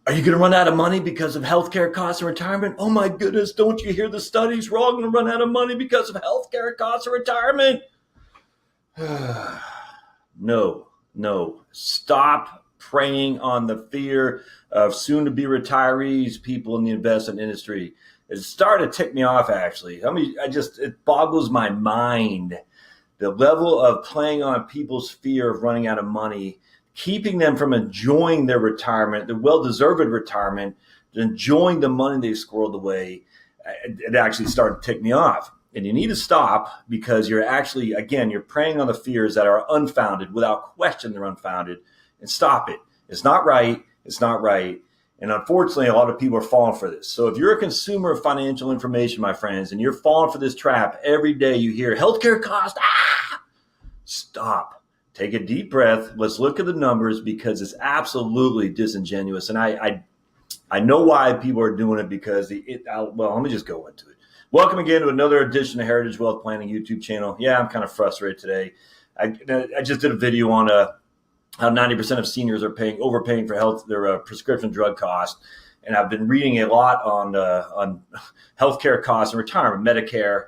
Are you going to run out of money because of healthcare costs in retirement? Oh my goodness, don't you hear the studies? We're all going to run out of money because of healthcare costs in retirement. No, no. Stop preying on the fear of soon to be retirees, people in the investment industry. It started to tick me off, actually. It boggles my mind the level of playing on people's fear of running out of money, keeping them from enjoying their retirement, their well-deserved retirement, enjoying the money they've squirreled away. It actually started to tick me off. And you need to stop, because you're actually, again, you're preying on the fears that are unfounded. Without question, they're unfounded. And stop it. It's not right. It's not right. And unfortunately, a lot of people are falling for this. So if you're a consumer of financial information, my friends, and you're falling for this trap, every day you hear healthcare cost, stop. Take a deep breath. Let's look at the numbers, because it's absolutely disingenuous. And I know why people are doing it, because let me just go into it. Welcome again to another edition of Heritage Wealth Planning YouTube channel. Yeah, I'm kind of frustrated today. I just did a video on how 90% of seniors are overpaying for their prescription drug costs, and I've been reading a lot on healthcare costs and retirement, Medicare,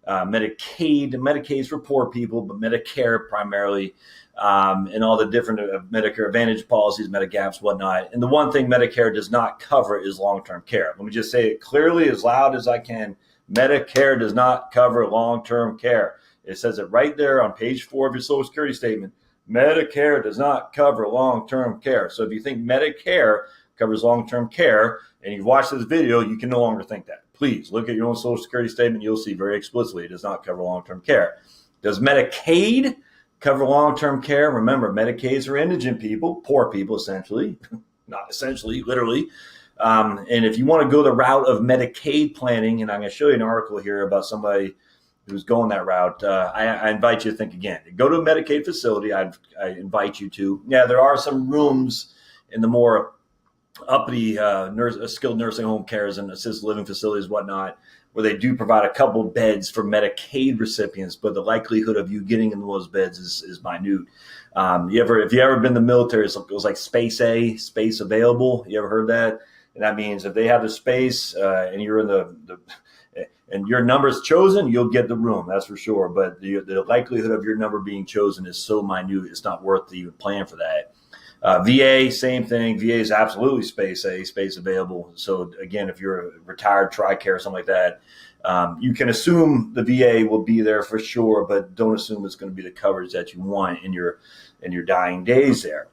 Medicaid. Medicaid's for poor people, but Medicare primarily, and all the different Medicare Advantage policies, Medicaps, whatnot. And the one thing Medicare does not cover is long-term care. Let me just say it clearly, as loud as I can. Medicare does not cover long-term care. It says it right there on page 4 of your Social Security statement. Medicare does not cover long-term care. So if you think Medicare covers long-term care and you've watched this video, you can no longer think that. Please look at your own Social Security statement. You'll see very explicitly it does not cover long-term care. Does Medicaid cover long-term care? Remember, Medicaids are indigent people, poor people essentially, not essentially, literally. And if you want to go the route of Medicaid planning, and I'm going to show you an article here about somebody who's going that route, I invite you to think again. Go to a Medicaid facility. I invite you to. Yeah, there are some rooms in the more uppity skilled nursing home cares and assisted living facilities, whatnot, where they do provide a couple beds for Medicaid recipients, but the likelihood of you getting in those beds is minute. If you ever been in the military, it was like space available. You ever heard that? And that means if they have the space and you're in and your number is chosen, you'll get the room. That's for sure. But the likelihood of your number being chosen is so minute, it's not worth even planning for that. VA, same thing. VA is absolutely space available. So again, if you're a retired TRICARE or something like that, you can assume the VA will be there for sure, but don't assume it's going to be the coverage that you want in your dying days there.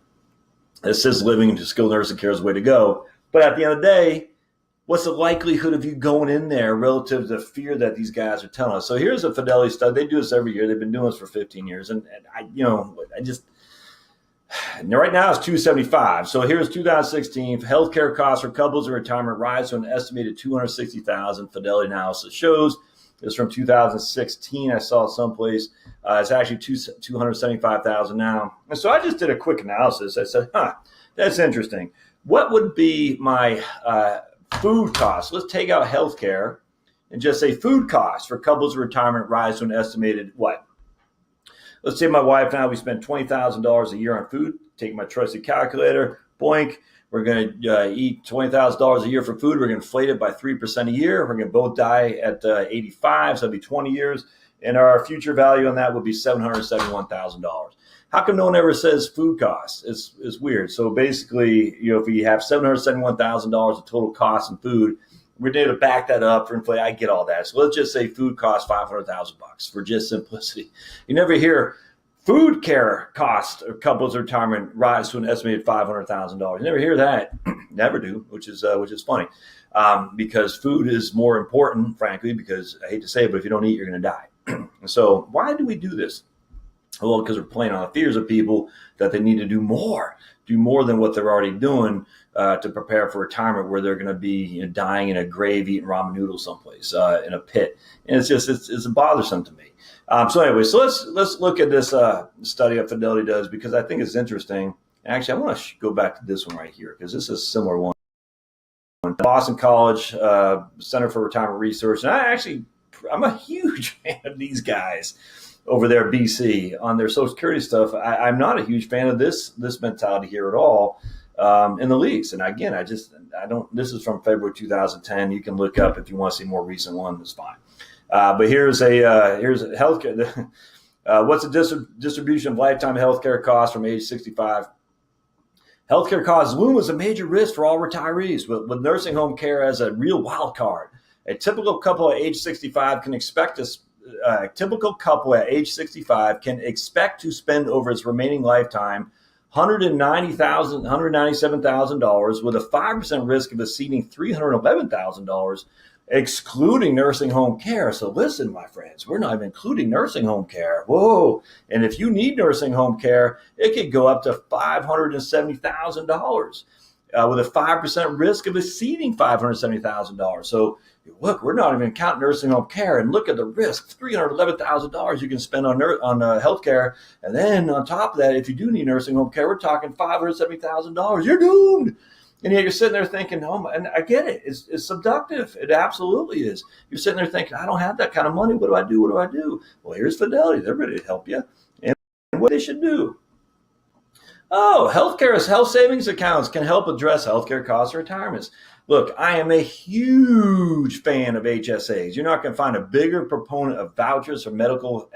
Assisted living to skilled nursing care is the way to go. But at the end of the day, what's the likelihood of you going in there relative to the fear that these guys are telling us? So here's a Fidelity study. They do this every year. They've been doing this for 15 years. And right now it's 275. So here's 2016. Healthcare costs for couples in retirement rise to an estimated 260,000. Fidelity analysis shows it's from 2016. I saw someplace. It's actually 275,000 now. And so I just did a quick analysis. I said, that's interesting. What would be my food costs? Let's take out healthcare and just say food costs for couples in retirement rise to an estimated what? Let's say my wife and I, we spend $20,000 a year on food. Take my trusty calculator, boink. We're going to eat $20,000 a year for food. We're going to inflate it by 3% a year. We're going to both die at 85, so that'll be 20 years. And our future value on that would be $771,000. How come no one ever says food costs? It's weird. So basically, if we have $771,000 of total cost in food, we're able to back that up for inflation. I get all that. So let's just say food costs $500,000 for just simplicity. You never hear food care cost of couples retirement rise to an estimated $500,000. You never hear that. Never do, which is funny, because food is more important, frankly. Because I hate to say it, but if you don't eat, you're going to die. So why do we do this? Well, because we're playing on the fears of people that they need to do more than what they're already doing to prepare for retirement, where they're going to be dying in a grave eating ramen noodles someplace in a pit. And it's bothersome to me. So let's look at this study that Fidelity does, because I think it's interesting. Actually, I want to go back to this one right here, because this is a similar one. Boston College Center for Retirement Research. And I'm a huge fan of these guys over there at BC on their Social Security stuff. I'm not a huge fan of this mentality here at all. in the lease. And again, this is from February 2010. You can look up if you want to see more recent one. That's fine. But here's healthcare. What's the distribution of lifetime healthcare costs from age 65? Healthcare costs loom as a major risk for all retirees, with nursing home care as a real wild card. A typical couple at age 65 can expect to spend over its remaining lifetime $197,000 with a 5% risk of exceeding $311,000, excluding nursing home care. So listen, my friends, we're not even including nursing home care. Whoa. And if you need nursing home care, it could go up to $570,000 with a 5% risk of exceeding $570,000. So look, we're not even counting nursing home care, and look at the risk, $311,000 you can spend on health care. And then on top of that, if you do need nursing home care, we're talking $570,000. You're doomed. And yet you're sitting there thinking, oh, and I get it. It's seductive. It absolutely is. You're sitting there thinking, I don't have that kind of money. What do I do? What do I do? Well, here's Fidelity. They're ready to help you. And what they should do. Oh, health savings accounts can help address healthcare costs and retirements. Look, I am a huge fan of HSAs. You're not going to find a bigger proponent of vouchers for medical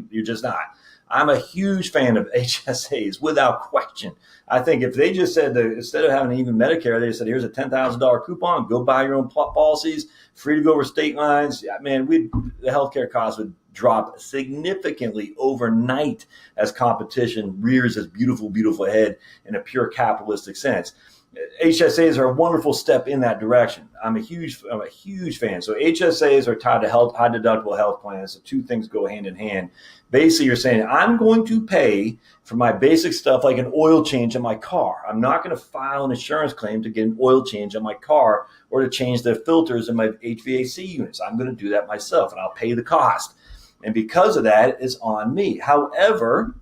you're just not. I'm a huge fan of HSAs without question. I think if they just said that instead of having even Medicare, they said, here's a $10,000 coupon, go buy your own policies, free to go over state lines. Yeah, man, the healthcare costs would drop significantly overnight as competition rears its beautiful, beautiful head in a pure capitalistic sense. HSAs are a wonderful step in that direction. I'm a huge fan. So HSAs are tied to high deductible health plans. The two things go hand in hand. Basically, you're saying, I'm going to pay for my basic stuff like an oil change on my car. I'm not going to file an insurance claim to get an oil change on my car or to change the filters in my HVAC units. I'm going to do that myself, and I'll pay the cost. And because of that, it's on me. However,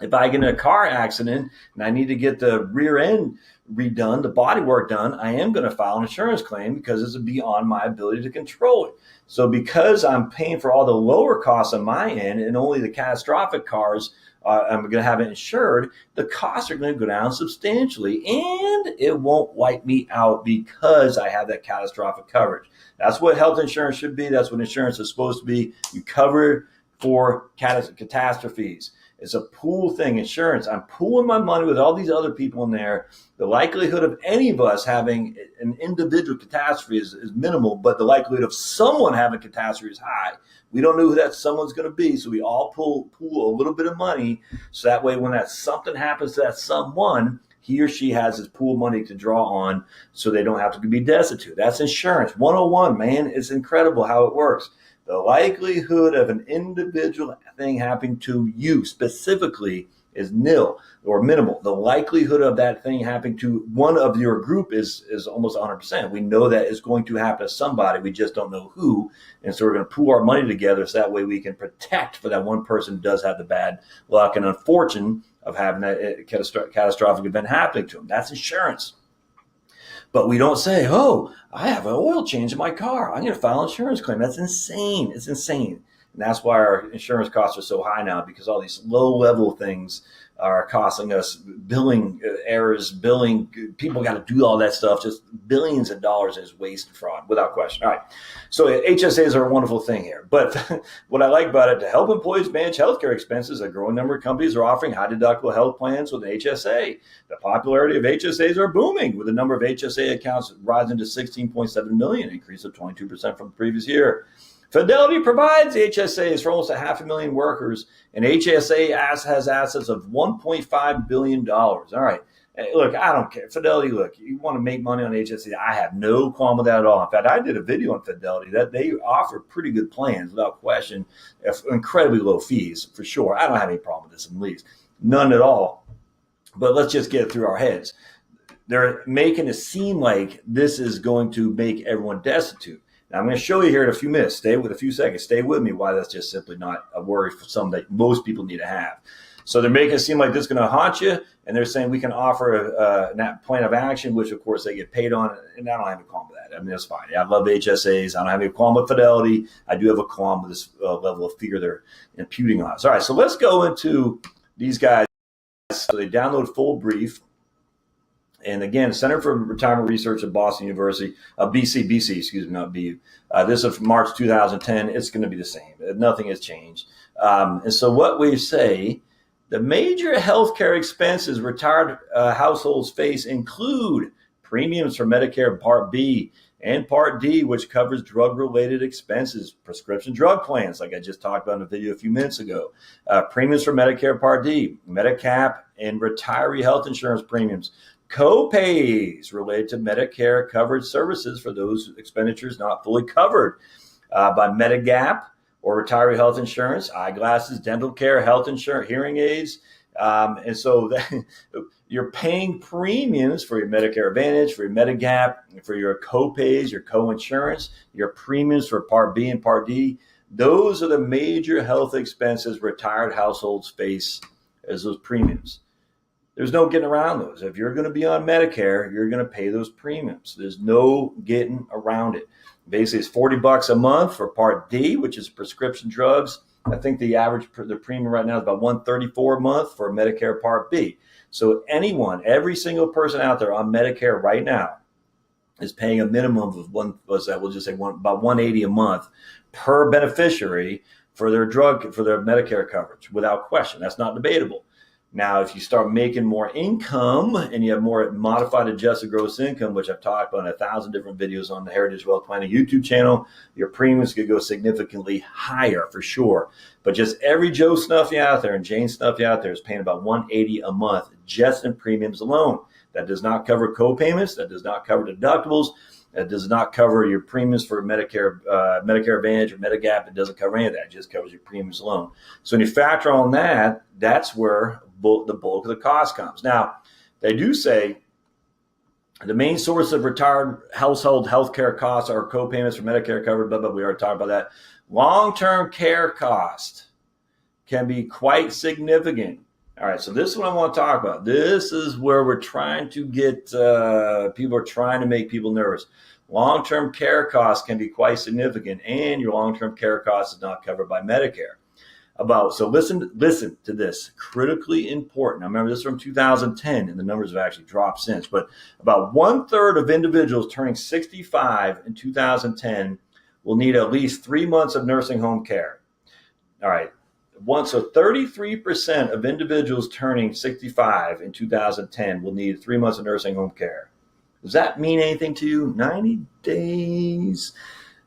if I get in a car accident and I need to get the rear end redone, the body work done, I am going to file an insurance claim because it's beyond my ability to control it. So because I'm paying for all the lower costs on my end and only the catastrophic cars I'm going to have it insured, the costs are going to go down substantially, and it won't wipe me out because I have that catastrophic coverage. That's what health insurance should be. That's what insurance is supposed to be. You cover for catastrophes. It's a pool thing, insurance. I'm pooling my money with all these other people in there. The likelihood of any of us having an individual catastrophe is minimal, but the likelihood of someone having a catastrophe is high. We don't know who that someone's going to be, so we all pool a little bit of money, so that way when that something happens to that someone, he or she has his pool money to draw on so they don't have to be destitute. That's insurance 101, man. It's incredible how it works. The likelihood of an individual thing happening to you specifically is nil or minimal. The likelihood of that thing happening to one of your group is almost 100%. We know that it's going to happen to somebody. We just don't know who. And so we're going to pool our money together so that way we can protect for that one person who does have the bad luck and unfortune of having that catastrophic event happening to them. That's insurance. But we don't say, oh, I have an oil change in my car. I'm going to file an insurance claim. That's insane. It's insane. And that's why our insurance costs are so high now, because all these low-level things are costing us billing errors, people got to do all that stuff, just billions of dollars is waste and fraud, without question. All right. So HSAs are a wonderful thing here. But what I like about it, to help employees manage healthcare expenses, a growing number of companies are offering high-deductible health plans with HSA. The popularity of HSAs are booming, with the number of HSA accounts rising to 16.7 million, an increase of 22% from the previous year. Fidelity provides HSAs for almost 500,000 workers, and HSA has assets of $1.5 billion. All right. Hey, look, I don't care. Fidelity, look, you want to make money on HSA, I have no qualm with that at all. In fact, I did a video on Fidelity that they offer pretty good plans, without question, incredibly low fees, for sure. I don't have any problem with this in the least. None at all. But let's just get it through our heads. They're making it seem like this is going to make everyone destitute. Now, I'm going to show you here in a few minutes. Stay with a few seconds. Stay with me why that's just simply not a worry for something that most people need to have. So they're making it seem like this is going to haunt you, and they're saying we can offer a plan of action, which, of course, they get paid on, and I don't have a qualm with that. I mean, that's fine. I love HSAs. I don't have any qualm with Fidelity. I do have a qualm with this level of fear they're imputing on us. All right, so let's go into these guys. So they download full brief. And again, Center for Retirement Research at Boston University, BC, excuse me, not BU. This is from March 2010. It's going to be the same. Nothing has changed. And so what we say, the major healthcare expenses retired households face include premiums for Medicare Part B and Part D, which covers drug-related expenses, prescription drug plans, like I just talked about in a video a few minutes ago, premiums for Medicare Part D, Medicap, and retiree health insurance premiums, co-pays related to Medicare covered services for those expenditures not fully covered by Medigap or retiree health insurance, eyeglasses, dental care, health insurance, hearing aids. And so you're paying premiums for your Medicare Advantage, for your Medigap, for your co-pays, your co-insurance, your premiums for Part B and Part D. Those are the major health expenses retired households face as those premiums. There's no getting around those. If you're going to be on Medicare, you're going to pay those premiums. There's no getting around it. Basically, it's $40 a month for Part D, which is prescription drugs. I think the average, the premium right now is about $134 a month for Medicare Part B. So anyone, every single person out there on Medicare right now is paying a minimum of about $180 a month per beneficiary for their Medicare coverage, without question. That's not debatable. Now, if you start making more income and you have more modified adjusted gross income, which I've talked about in 1,000 different videos on the Heritage Wealth Planning YouTube channel, your premiums could go significantly higher for sure. But just every Joe Snuffy out there and Jane Snuffy out there is paying about $180 a month just in premiums alone. That does not cover co-payments. That does not cover deductibles. That does not cover your premiums for Medicare Advantage or Medigap. It doesn't cover any of that. It just covers your premiums alone. So when you factor on that, that's where the bulk of the cost comes. Now, they do say the main source of retired household health care costs are co-payments for Medicare covered, but we already talked about that. Long-term care cost can be quite significant. All right, so this is what I want to talk about. This is where we're trying to get people are trying to make people nervous. Long-term care costs can be quite significant, and your long-term care cost is not covered by Medicare. So listen to this, critically important. I remember this from 2010, and the numbers have actually dropped since, but about 1/3 of individuals turning 65 in 2010 will need at least 3 months of nursing home care. All right. So 33% of individuals turning 65 in 2010 will need 3 months of nursing home care. Does that mean anything to you? 90 days.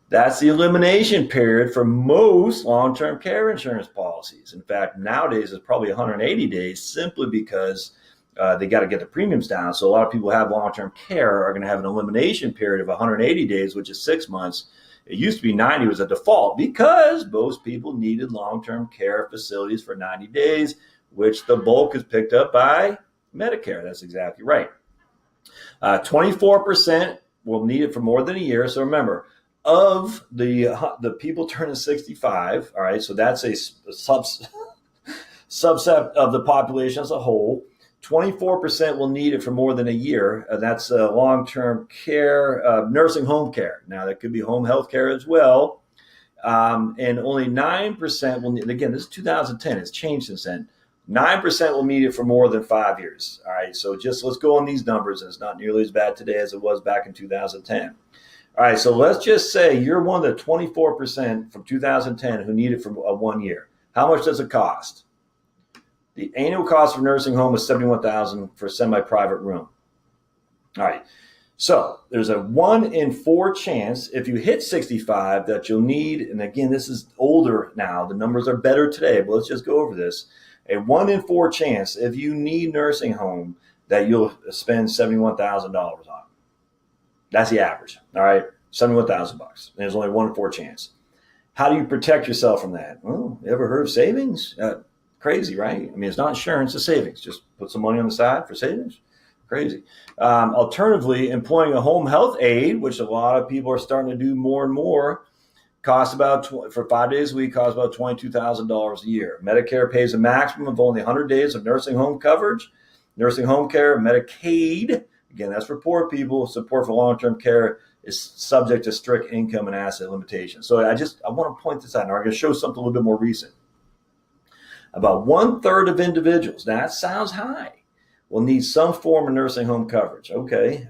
That's the elimination period for most long-term care insurance policies. In fact, nowadays it's probably 180 days simply because they got to get the premiums down. So a lot of people who have long-term care are going to have an elimination period of 180 days, which is 6 months. It used to be 90 was a default because most people needed long-term care facilities for 90 days, which the bulk is picked up by Medicare. That's exactly right. 24% will need it for more than a year. So remember, of the people turning 65, all right, so that's a subset of the population as a whole. 24% will need it for more than a year. That's long-term care, nursing home care. Now, that could be home health care as well. And only 9% will need, again, this is 2010. It's changed since then. 9% will need it for more than 5 years. All right, so just let's go on these numbers. And it's not nearly as bad today as it was back in 2010. All right, so let's just say you're one of the 24% from 2010 who need it for 1 year. How much does it cost? The annual cost for nursing home is $71,000 for a semi-private room. All right, so there's a 1 in 4 chance if you hit 65 that you'll need, and again, this is older now. The numbers are better today, but let's just go over this. A 1 in 4 chance if you need nursing home that you'll spend $71,000 on. That's the average. All right, $71,000. There's only 1 in 4 chance. How do you protect yourself from that? Well, you ever heard of savings? Crazy, right? I mean, it's not insurance, it's savings. Just put some money on the side for savings. Crazy. Alternatively, employing a home health aide, which a lot of people are starting to do more and more, costs about, for 5 days a week, costs about $22,000 a year. Medicare pays a maximum of only 100 days of nursing home coverage. Nursing home care, Medicaid, again, that's for poor people. Support for long-term care is subject to strict income and asset limitations. So I want to point this out. Now, I'm going to show something a little bit more recent. About 1/3 of individuals, now that sounds high, will need some form of nursing home coverage. Okay.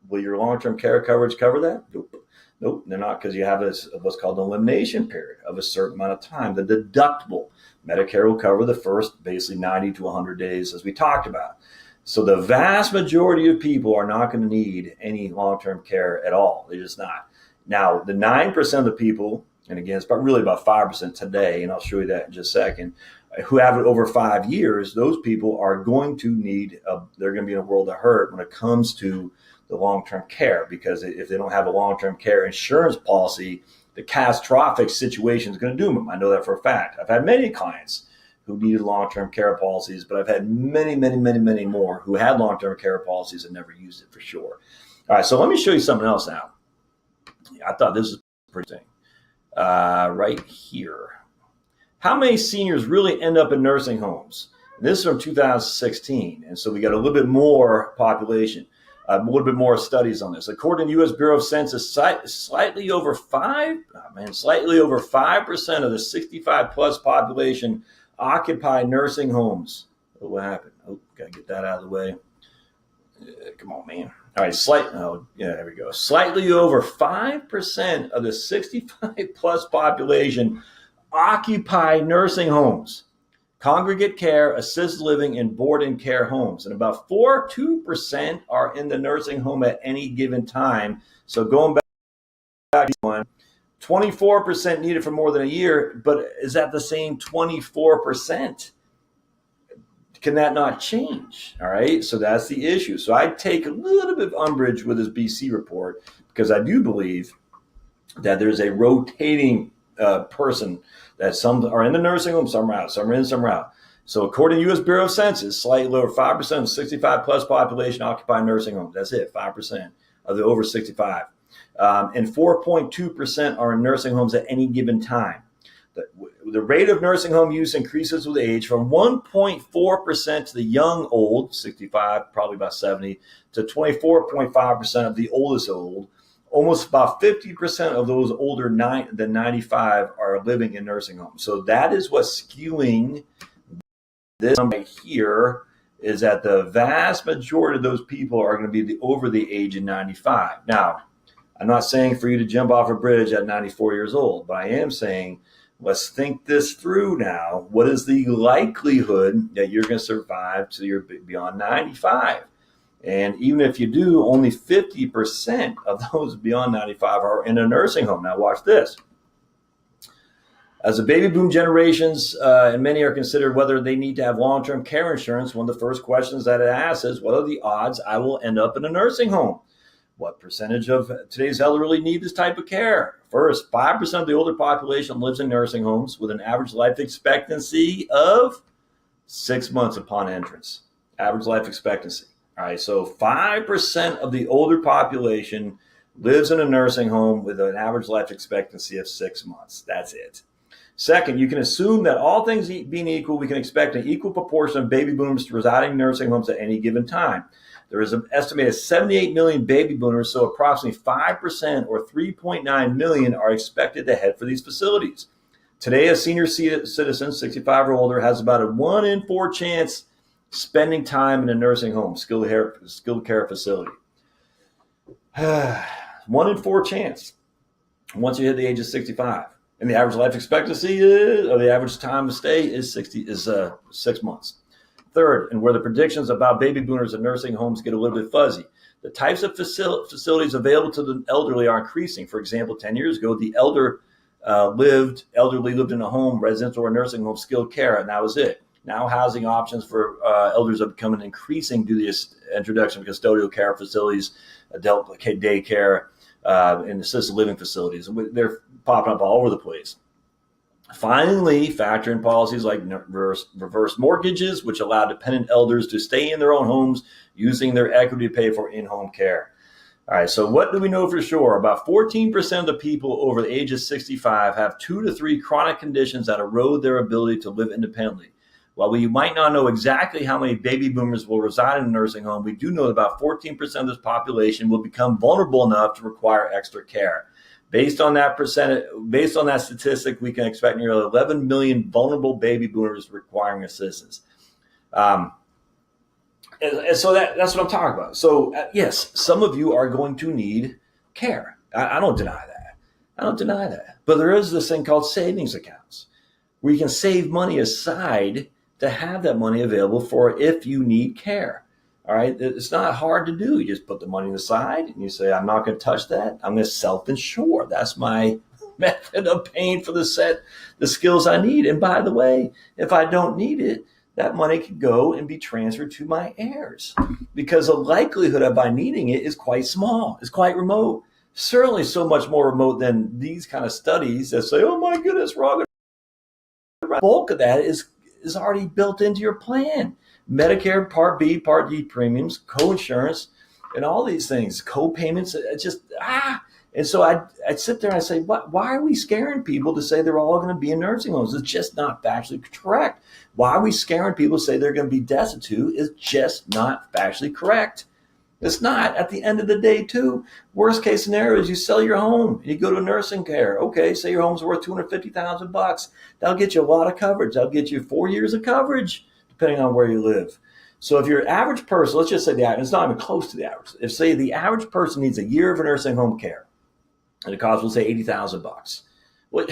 Will your long-term care coverage cover that? Nope. Nope, they're not, because you have what's called an elimination period of a certain amount of time. The deductible. Medicare will cover the first basically 90 to 100 days, as we talked about. So the vast majority of people are not going to need any long-term care at all. They're just not. Now, the 9% of the people, and again, it's really about 5% today, and I'll show you that in just a second, who have it over 5 years, those people are going to need, they're going to be in a world of hurt when it comes to the long-term care, because if they don't have a long-term care insurance policy, the catastrophic situation is going to doom them. I know that for a fact. I've had many clients who needed long-term care policies, but I've had many, many, many, many more who had long-term care policies and never used it for sure. All right, so let me show you something else now. I thought this was pretty interesting. Right here. How many seniors really end up in nursing homes? And this is from 2016, and so we got a little bit more population. A little bit more studies on this. According to U.S. Bureau of Census, slightly over 5% of the 65 plus population occupy nursing homes. Oh, what happened? Oh, gotta get that out of the way. Come on, man. All right, there we go. Slightly over 5% of the 65 plus population occupy nursing homes, congregate care, assisted living, and board and care homes. And about 2% are in the nursing home at any given time. So going back to one, 24% needed for more than a year, but is that the same 24%? Can that not change? All right, so that's the issue. So I take a little bit of umbrage with this BC report, because I do believe that there's a rotating person, that some are in the nursing home, some are out, some are in, some are out. So according to U.S. Bureau of Census, slightly over 5% of the 65 plus population occupy nursing homes. That's it, 5% of the over 65. And 4.2% are in nursing homes at any given time. The rate of nursing home use increases with age from 1.4% to the young old, 65, probably about 70, to 24.5% of the oldest old. Almost about 50% of those older than 95 are living in nursing homes. So that is what's skewing this number right here, is that the vast majority of those people are going to be over the age of 95. Now, I'm not saying for you to jump off a bridge at 94 years old, but I am saying let's think this through now. What is the likelihood that you're going to survive till you're beyond 95? And even if you do, only 50% of those beyond 95 are in a nursing home. Now watch this. As the baby boom generations, and many are considered whether they need to have long-term care insurance, one of the first questions that it asks is, what are the odds I will end up in a nursing home? What percentage of today's elderly need this type of care? First, 5% of the older population lives in nursing homes with an average life expectancy of 6 months upon entrance. Average life expectancy. All right, so 5% of the older population lives in a nursing home with an average life expectancy of 6 months. That's it. Second, you can assume that all things being equal, we can expect an equal proportion of baby boomers residing in nursing homes at any given time. There is an estimated 78 million baby boomers, so approximately 5% or 3.9 million are expected to head for these facilities. Today, a senior citizen, 65 or older, has about a 1 in 4 chance spending time in a nursing home, skilled care facility. 1 in 4 chance once you hit the age of 65. And the average life expectancy or the average time to stay is 6 months. Third, and where the predictions about baby boomers and nursing homes get a little bit fuzzy, the types of facilities available to the elderly are increasing. For example, 10 years ago, the elderly lived in a home, residential or nursing home, skilled care, and that was it. Now housing options for elders are becoming increasing due to the introduction of custodial care facilities, adult daycare, and assisted living facilities. They're popping up all over the place. Finally, factor in policies like reverse mortgages, which allow dependent elders to stay in their own homes using their equity to pay for in-home care. All right, so what do we know for sure? About 14% of the people over the age of 65 have 2 to 3 chronic conditions that erode their ability to live independently. While we might not know exactly how many baby boomers will reside in a nursing home, we do know that about 14% of this population will become vulnerable enough to require extra care. Based on that statistic, we can expect nearly 11 million vulnerable baby boomers requiring assistance. And And so that's what I'm talking about. So yes, some of you are going to need care. I don't deny that. I don't deny that. But there is this thing called savings accounts where you can save money aside to have that money available for if you need care. All right. It's not hard to do. You just put the money aside and you say, I'm not going to touch that. I'm going to self-insure. That's my method of paying for the skills I need. And by the way, if I don't need it, that money could go and be transferred to my heirs because the likelihood of I needing it is quite small. It's quite remote. Certainly so much more remote than these kind of studies that say, oh my goodness, we're all going to. The bulk of that is already built into your plan. Medicare, Part B, Part D premiums, co-insurance, and all these things, co-payments, And so I'd sit there and I'd say, why are we scaring people to say they're all going to be in nursing homes? It's just not factually correct. Why are we scaring people to say they're going to be destitute? It's just not factually correct. It's not. At the end of the day, too, worst case scenario is you sell your home and you go to nursing care. Okay, say your home's worth $250,000. That'll get you a lot of coverage. That'll get you 4 years of coverage, depending on where you live. So if your average person, let's just say it's not even close to the average. If say the average person needs a year of nursing home care, and it costs, we'll say, $80,000. Well,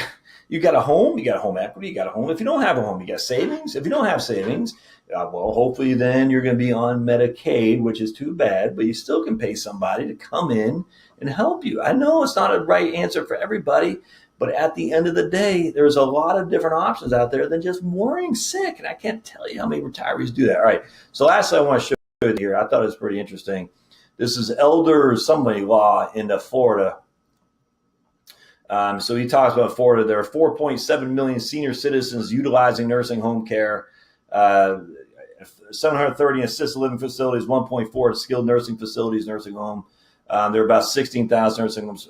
you got a home, you got home equity, you got a home. If you don't have a home, you got savings. If you don't have savings, well, hopefully then you're going to be on Medicaid, which is too bad, but you still can pay somebody to come in and help you. I know it's not a right answer for everybody, but at the end of the day, there's a lot of different options out there than just worrying sick. And I can't tell you how many retirees do that. All right. So lastly, I want to show you here. I thought it was pretty interesting. This is elder somebody law in Florida. So he talks about Florida. There are 4.7 million senior citizens utilizing nursing home care, 730 assisted living facilities, 1.4 skilled nursing facilities, nursing home. There are about 16,000 nursing homes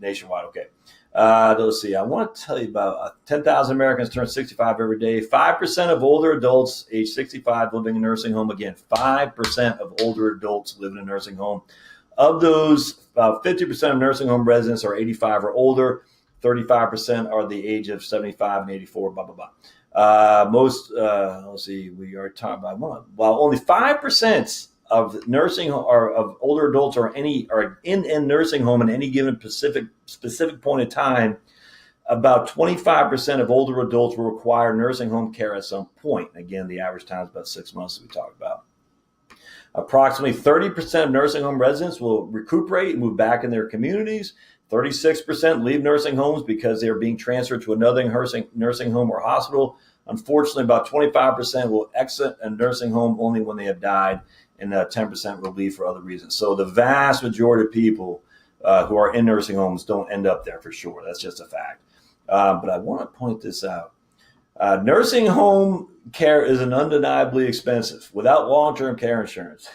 nationwide. Okay. Let's see. I want to tell you about 10,000 Americans turn 65 every day. 5% of older adults age 65 living in a nursing home. Again, 5% of older adults live in a nursing home. Of those, about 50% of nursing home residents are 85 or older. 35% are the age of 75 and 84, blah, blah, blah. Let's see, we are talking about one. While only 5% of nursing or of older adults are in a nursing home in any given specific point in time, about 25% of older adults will require nursing home care at some point. Again, the average time is about 6 months, as we talked about. Approximately 30% of nursing home residents will recuperate and move back in their communities. 36% leave nursing homes because they are being transferred to another nursing home or hospital. Unfortunately, about 25% will exit a nursing home only when they have died, and 10% will leave for other reasons. So the vast majority of people who are in nursing homes don't end up there for sure. That's just a fact. But I want to point this out. Nursing home care is undeniably expensive without long-term care insurance.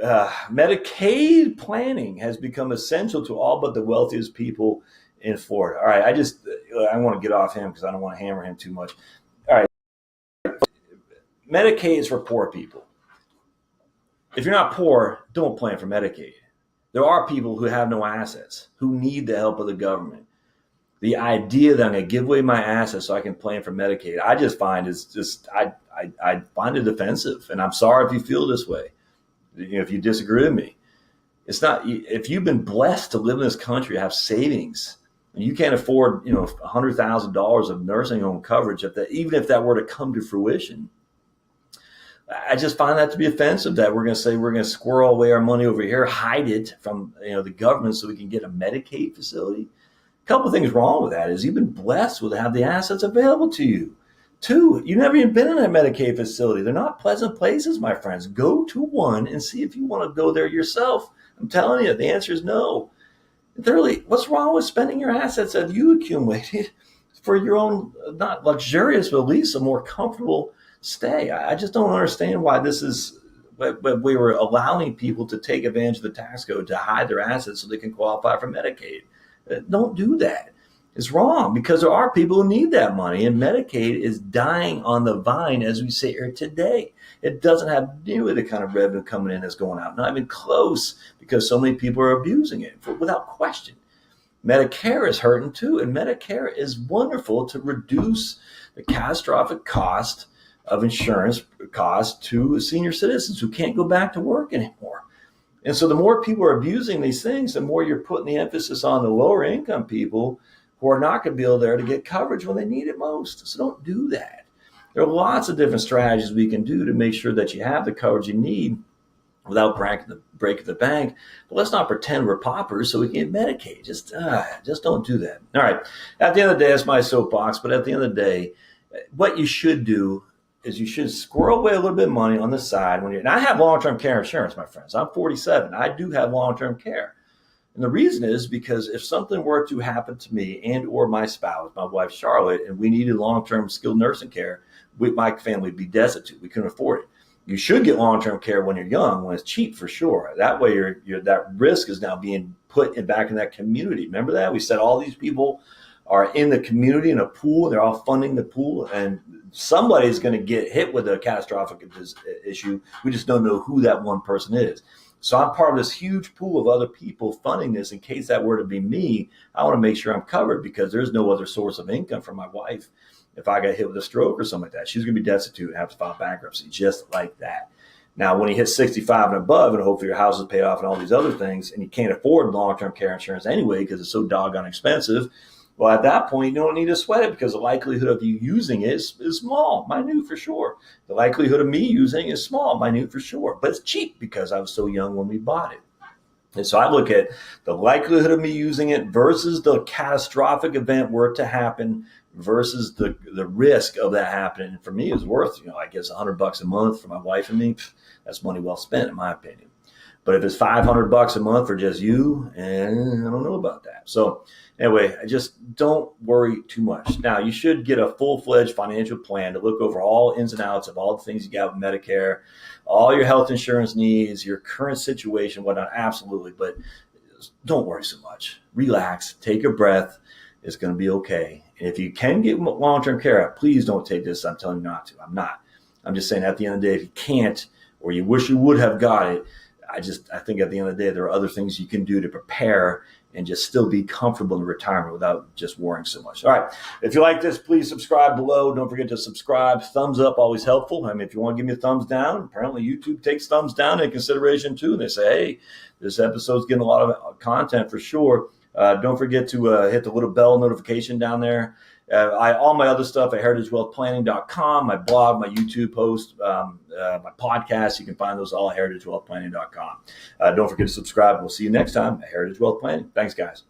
Medicaid planning has become essential to all but the wealthiest people in Florida. All right, I want to get off him because I don't want to hammer him too much. All right, Medicaid is for poor people. If you're not poor, don't plan for Medicaid. There are people who have no assets, who need the help of the government. The idea that I'm going to give away my assets so I can plan for Medicaid, I just find I find it offensive. And I'm sorry if you feel this way. If you disagree with me, it's not. If you've been blessed to live in this country, have savings, and you can't afford, $100,000 of nursing home coverage, even if that were to come to fruition, I just find that to be offensive. That we're going to say we're going to squirrel away our money over here, hide it from the government so we can get a Medicaid facility. A couple of things wrong with that is you've been blessed with have the assets available to you. Two, you've never even been in a Medicaid facility. They're not pleasant places, my friends. Go to one and see if you want to go there yourself. I'm telling you, the answer is no. Thirdly, what's wrong with spending your assets that you accumulated for your own, not luxurious, but at least a more comfortable stay? I just don't understand why this is. But we were allowing people to take advantage of the tax code to hide their assets so they can qualify for Medicaid. Don't do that. It's wrong because there are people who need that money, and Medicaid is dying on the vine as we sit here today. It doesn't have nearly the kind of revenue coming in as going out, not even close, because so many people are abusing it without question. Medicare is hurting too, and Medicare is wonderful to reduce the catastrophic cost of insurance costs to senior citizens who can't go back to work anymore. And so the more people are abusing these things, the more you're putting the emphasis on the lower income people who are not going to be able there to get coverage when they need it most. So don't do that. There are lots of different strategies we can do to make sure that you have the coverage you need without breaking the bank. But let's not pretend we're paupers so we can get Medicaid. Just don't do that. All right. At the end of the day, that's my soapbox. But at the end of the day, what you should do is you should squirrel away a little bit of money on the side and I have long-term care insurance, my friends. I'm 47. I do have long-term care. And the reason is because if something were to happen to me and or my spouse, my wife Charlotte, and we needed long-term skilled nursing care, my family would be destitute. We couldn't afford it. You should get long-term care when you're young, when it's cheap for sure. That way that risk is now being put back in that community. Remember that? We said all these people are in the community in a pool. They're all funding the pool, and somebody's going to get hit with a catastrophic issue. We just don't know who that one person is. So I'm part of this huge pool of other people funding this. In case that were to be me, I want to make sure I'm covered because there's no other source of income for my wife. If I got hit with a stroke or something like that, she's going to be destitute and have to file bankruptcy just like that. Now, when you hit 65 and above, and hopefully your house is paid off and all these other things, and you can't afford long-term care insurance anyway because it's so doggone expensive, well, at that point, you don't need to sweat it because the likelihood of you using it is small, minute for sure. The likelihood of me using it is small, minute for sure. But it's cheap because I was so young when we bought it. And so I look at the likelihood of me using it versus the catastrophic event were it to happen versus the risk of that happening. And for me, it's worth, I guess $100 a month for my wife and me. That's money well spent, in my opinion. But if it's $500 a month for just you, I don't know about that. So anyway, I just don't worry too much. Now, you should get a full-fledged financial plan to look over all ins and outs of all the things you got with Medicare, all your health insurance needs, your current situation, whatnot, absolutely. But don't worry so much. Relax, take a breath. It's going to be okay. And if you can get long-term care, please don't take this. I'm telling you not to. I'm not. I'm just saying at the end of the day, if you can't or you wish you would have got it, I think at the end of the day, there are other things you can do to prepare and just still be comfortable in retirement without just worrying so much. All right. If you like this, please subscribe below. Don't forget to subscribe. Thumbs up, always helpful. I mean, if you want to give me a thumbs down, apparently YouTube takes thumbs down into consideration too. And they say, hey, this episode's getting a lot of content for sure. Don't forget to hit the little bell notification down there. All my other stuff at heritagewealthplanning.com, my blog, my YouTube post, my podcast, you can find those all at heritagewealthplanning.com. Don't forget to subscribe. We'll see you next time at Heritage Wealth Planning. Thanks, guys.